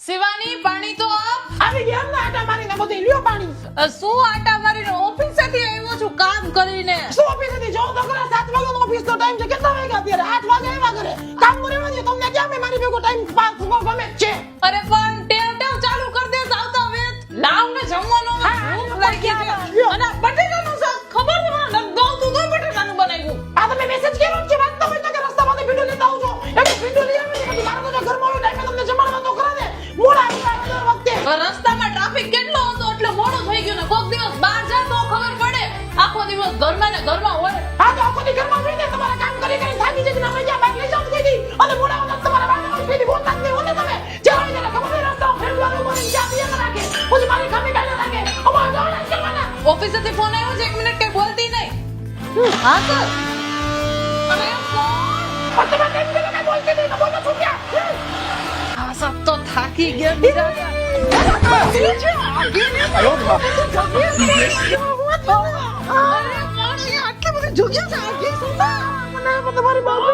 શિવાની પાણી તો આપ. આવી ગયા એમને આટા મારીને બધું લ્યો પાણી. શું આટા મારીને ઓફિસેથી આવ્યો છું કામ કરીને. શું ઓફિસ હતી જો તો ખરા 7 વાગ્યાનો ઓફિસનો ટાઈમ છે કેટલા વાગ્યા અત્યારે 8 વાગે આવ્યા ઘરે કામ કરીને તમને ક્યાં મેં મારી ભેગો ટાઈમ પાસ ગમે જ છે. અરે પણ ટેવ ચાલુ કર દે આવતા વેત. લાવ ને જમવાનો ભૂખ લાગી છે. અને આ બટેટાનું શાક ખબર છે મને લગાવ તું તો બટેટાનું બનાવ્યું. આ તમે મેસેજ કર્યો છે વાત તો હોય તો કે રસ્તામાંથી ભીંડું લેતા આવજો એક ભીંડું લઈ આવી પછી મારો તો ઘરમાં હોય ટાઈમે તમને જમાડવા તો ખરા ને મોડા આવ્યા દર વખતે. રસ્તામાં ટ્રાફિક કેટલો હતો એટલે મોડું થઈ ગયું ને કોક દિવસ બહાર જા તો ખબર પડે. આખો દિવસ ઘરમાં ને ઘરમાં હોય. હા તો આખો દી ઘરમાં રહીને તમારા કામ કરી થાકી જઈને ના મજા બાઈક લઈ જાવ કોઈ દી અને મોડા વખત તમારા વાળા કોઈ દી બોલતા જ નહીં હોને તમે જ્યારે જ્યારે ખબર નહીં રસ્તા ફેરવાનું બોલી ચા પીને રાખે પછી મારી ખામી કાઢી રાખે અમાર જવાના કરવાના. ઓફિસેથી ફોન આવ્યો છે 1 મિનિટ કઈ બોલતી નહીં. હા સર. અરે ફોન. પણ તમે કેમ કે કઈ બોલતી નહીં તો બોલો છો ક્યાં. આ સબ તો થાકી ગયા બીજા. તમારી બાબુ